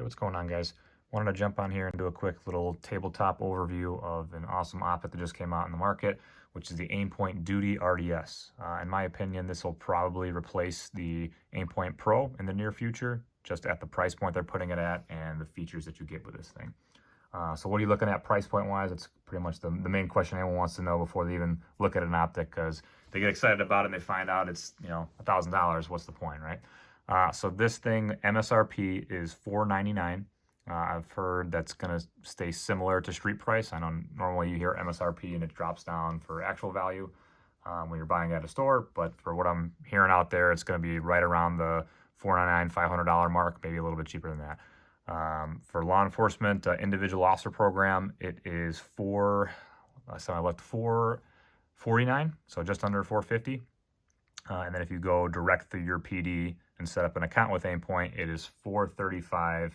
what's going on, guys? Wanted to jump on here and do a quick little tabletop overview of an awesome optic that just came out in the market, which is the Aimpoint Duty RDS. In my opinion, this will probably replace the Aimpoint Pro in the near future, just at the price point they're putting it at and the features that you get with this thing. So what are you looking at price point wise? It's pretty much the main question anyone wants to know before they even look at an optic, because they get excited about it and they find out it's, you know, $1,000. What's the point, right? So this thing, MSRP is $499. I've heard that's going to stay similar to street price. I know normally you hear MSRP and it drops down for actual value when you're buying at a store, but for what I'm hearing out there, it's going to be right around the $499, $500 mark, maybe a little bit cheaper than that. For law enforcement, individual officer program, it is $449, so just under $450. And then if you go direct through your PD and set up an account with Aimpoint, it is $435,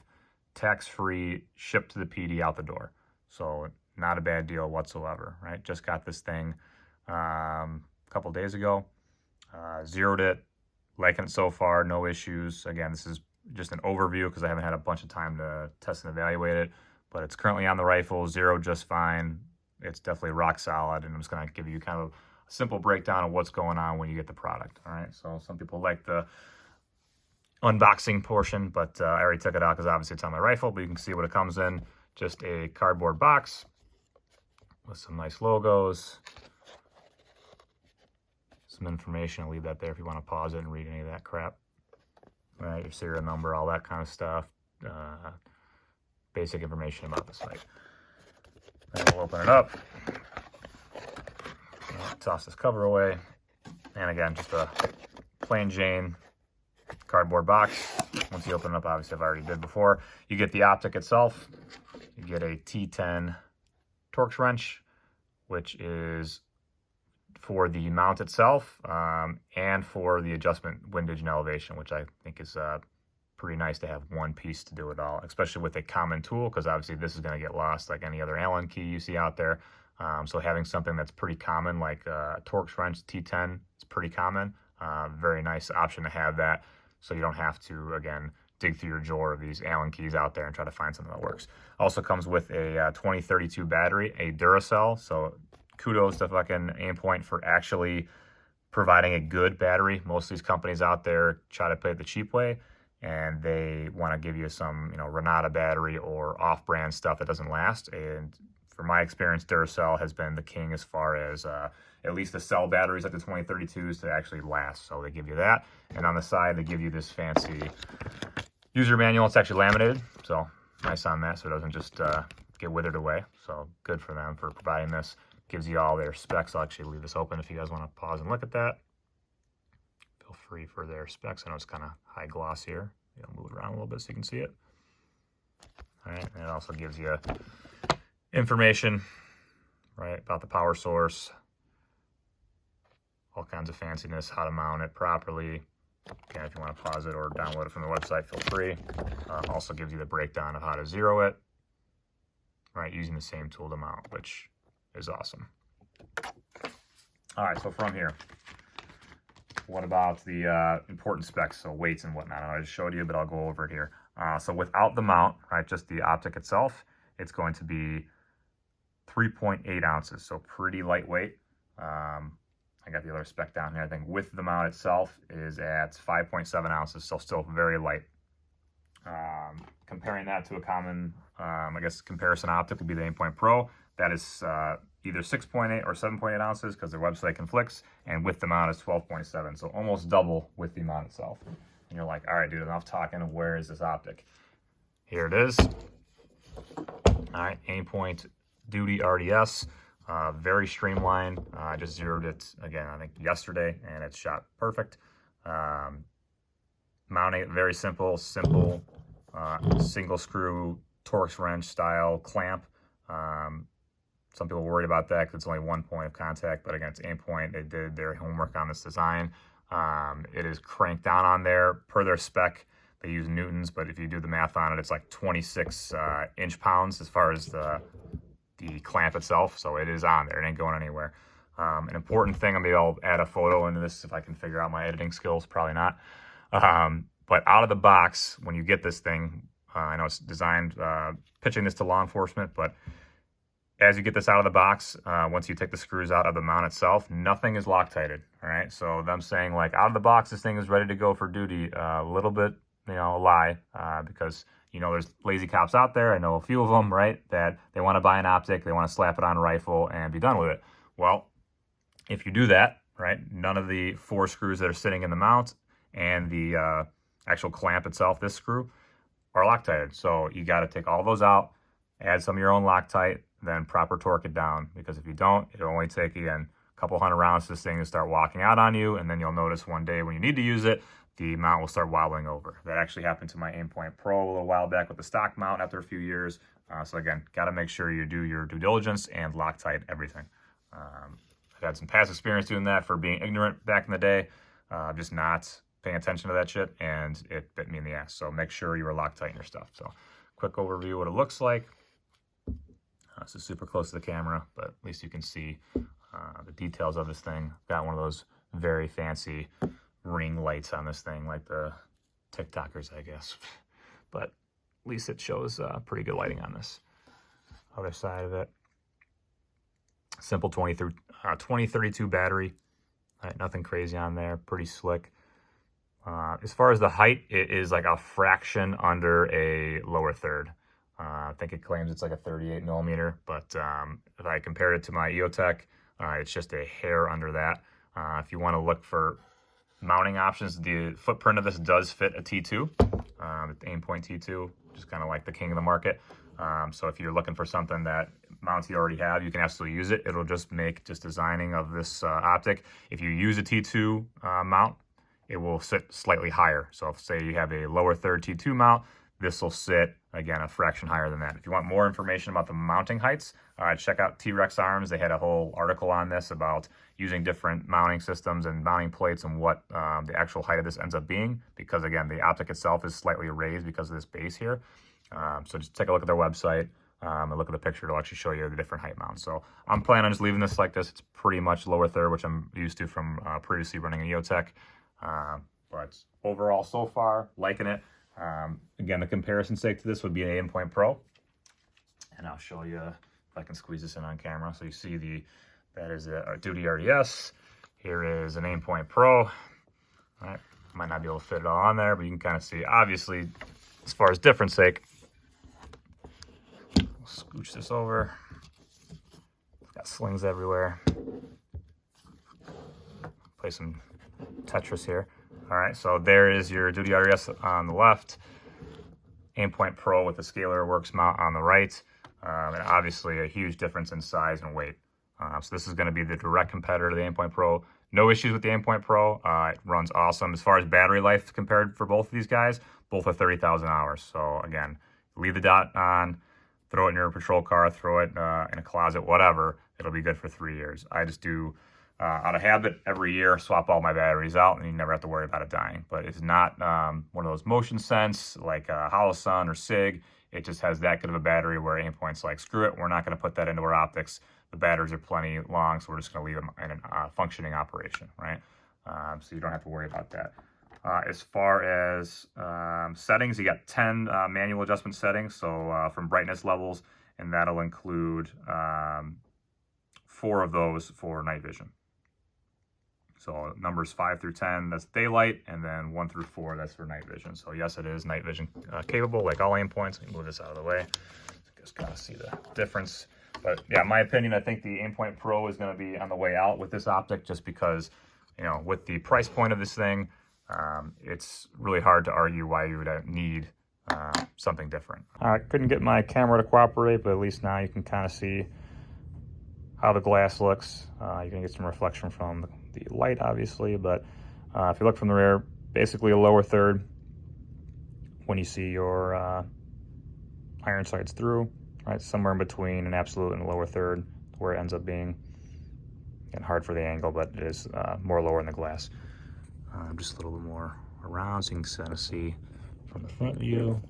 tax-free, shipped to the PD out the door. So not a bad deal whatsoever, right? Just got this thing a couple days ago, zeroed it, liking it so far, no issues. Again, this is just an overview because I haven't had a bunch of time to test and evaluate it, but it's currently on the rifle, zeroed just fine. It's definitely rock solid, and I'm just going to give you kind of a simple breakdown of what's going on when you get the product. All right, so some people like the unboxing portion, but I already took it out because obviously it's on my rifle, but you can see what it comes in. Just a cardboard box with some nice logos, some information. I'll leave that there if you want to pause it and read any of that crap. All right, your serial number, all that kind of stuff. Basic information about the site. Then we'll open it up. Toss this cover away. And again, just a plain Jane cardboard box. Once you open it up, obviously I've already did before. You get the optic itself. You get a T10 torx wrench, which is for the mount itself and for the adjustment windage and elevation, which I think is pretty nice to have one piece to do it all, especially with a common tool, because obviously this is going to get lost like any other Allen key you see out there. So having something that's pretty common like a torx wrench T10 is pretty common. Very nice option to have that, so you don't have to, again, dig through your drawer of these Allen keys out there and try to find something that works. Also comes with a 2032 battery, a Duracell, so kudos to fucking Aimpoint for actually providing a good battery. Most of these companies out there try to play it the cheap way, and they want to give you some, you know, Renata battery or off-brand stuff that doesn't last. And from my experience, Duracell has been the king as far as at least the cell batteries like the 2032s to actually last. So they give you that, and on the side they give you this fancy user manual. It's actually laminated, so nice on that, so it doesn't just get withered away. So good for them for providing this. Gives you all their specs. I'll actually leave this open if you guys want to pause and look at that. Feel free for their specs. I know it's kind of high gloss here. I'll move it around a little bit so you can see it. All right, and it also gives you information, right, about the power source, all kinds of fanciness, how to mount it properly. Again, if you want to pause it or download it from the website, feel free. Also gives you the breakdown of how to zero it, right, using the same tool to mount, which is awesome. All right, so from here, what about the important specs, so weights and whatnot? I just showed you, but I'll go over it here. So without the mount, right, just the optic itself, it's going to be 3.8 ounces, so pretty lightweight. I got the other spec down here. I think with the mount itself is at 5.7 ounces, so still very light. Comparing that to a common, I guess, comparison optic would be the Aimpoint Pro. That is either 6.8 or 7.8 ounces because their website conflicts, and with the mount is 12.7, so almost double with the mount itself. And you're like, all right, dude, enough talking. Where is this optic? Here it is. All right, Aimpoint Duty RDS. Very streamlined. I just zeroed it again, I think yesterday, and it's shot perfect. Mounting it very simple, single screw torx wrench style clamp. Some people worried about that because it's only one point of contact, but again, it's Aimpoint. They did their homework on this design. It is cranked down on there per their spec. They use newtons, but if you do the math on it, it's like 26 inch-pounds as far as the clamp itself. So it is on there. It ain't going anywhere. An important thing, maybe I'll add a photo into this if I can figure out my editing skills. Probably not. But out of the box, when you get this thing, I know it's designed, pitching this to law enforcement, but as you get this out of the box, once you take the screws out of the mount itself, nothing is Loctited, all right? So them saying like out of the box, this thing is ready to go for duty, a little bit, you know, a lie, because, you know, there's lazy cops out there. I know a few of them, right, that they want to buy an optic, they want to slap it on a rifle and be done with it. Well, if you do that, right, none of the 4 screws that are sitting in the mount and the actual clamp itself, this screw, are Loctited. So you got to take all those out, add some of your own Loctite, then proper torque it down, because if you don't, it'll only take, again, a couple hundred rounds for this thing to start walking out on you, and then you'll notice one day when you need to use it, the mount will start wobbling over. That actually happened to my Aimpoint Pro a little while back with the stock mount after a few years. So again, got to make sure you do your due diligence and Loctite everything. I've had some past experience doing that for being ignorant back in the day, just not paying attention to that shit, and it bit me in the ass. So make sure you are Loctiting your stuff. So quick overview of what it looks like. This is super close to the camera, but at least you can see the details of this thing. Got one of those very fancy ring lights on this thing, like the TikTokers, I guess. But at least it shows pretty good lighting on this. Other side of it, simple 2032 battery. Right, nothing crazy on there, pretty slick. As far as the height, it is like a fraction under a lower third. I think it claims it's like a 38 millimeter, but if I compared it to my EOTech, it's just a hair under that. If you want to look for mounting options, the footprint of this does fit a T2, the Aimpoint T2, just kind of like the king of the market. So if you're looking for something that mounts you already have, you can absolutely use it. It'll just make just designing of this optic. If you use a T2 mount, it will sit slightly higher. So if, say you have a lower third T2 mount, this will sit, again, a fraction higher than that. If you want more information about the mounting heights, check out T-Rex Arms. They had a whole article on this about using different mounting systems and mounting plates and what the actual height of this ends up being, because, again, the optic itself is slightly raised because of this base here. So just take a look at their website and look at the picture. It'll actually show you the different height mounts. So I'm planning on just leaving this like this. It's pretty much lower third, which I'm used to from previously running an EOTech. But overall, so far, liking it. Again, the comparison sake to this would be an Aimpoint Pro, and I'll show you if I can squeeze this in on camera. So you see that is a Duty RDS. Here is an Aimpoint Pro. All right, might not be able to fit it all on there, but you can kind of see, obviously, as far as difference sake. We'll scooch this over. Got slings everywhere. Play some Tetris here. All right, so there is your Duty RDS on the left, Aimpoint Pro with the Scalar Works mount on the right, and obviously a huge difference in size and weight. So this is going to be the direct competitor to the Aimpoint Pro. No issues with the Aimpoint Pro. It runs awesome. As far as battery life compared for both of these guys, both are 30,000 hours. So again, leave the dot on, throw it in your patrol car, throw it in a closet, whatever. It'll be good for 3 years. I just do, out of habit, every year, swap all my batteries out, and you never have to worry about it dying. But it's not one of those motion sense like Holosun or SIG. It just has that good of a battery where Aimpoint's like, screw it, we're not going to put that into our optics. The batteries are plenty long, so we're just going to leave them in a functioning operation, right? So you don't have to worry about that. As far as settings, you got 10 manual adjustment settings, so from brightness levels, and that'll include 4 of those for night vision. So numbers 5 through 10, that's daylight, and then 1 through 4, that's for night vision. So yes, it is night vision capable, like all Aimpoints. Let me move this out of the way. Just kind of see the difference. But yeah, in my opinion, I think the Aimpoint Pro is going to be on the way out with this optic, just because, you know, with the price point of this thing, it's really hard to argue why you would need something different. All right, couldn't get my camera to cooperate, but at least now you can kind of see how the glass looks. You're gonna get some reflection from the light, obviously, but if you look from the rear, basically a lower third when you see your iron sights through, right? Somewhere in between an absolute and a lower third, where it ends up being. Again, hard for the angle, but it is more lower in the glass. Just a little bit more around so you can kind of see from the front view.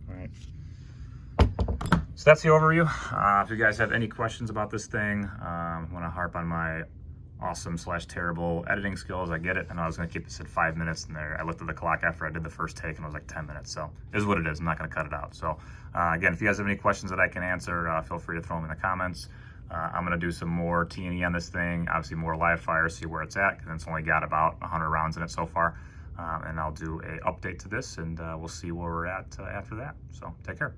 All right. So that's the overview. If you guys have any questions about this thing, want to harp on my awesome / terrible editing skills. I get it. I know I was going to keep this at 5 minutes, and there I looked at the clock after I did the first take, and it was like 10 minutes. So it is what it is. I'm not going to cut it out. So again, if you guys have any questions that I can answer, feel free to throw them in the comments. I'm going to do some more T&E on this thing, obviously more live fire, see where it's at, because it's only got about 100 rounds in it so far. And I'll do a update to this, and we'll see where we're at after that. So take care.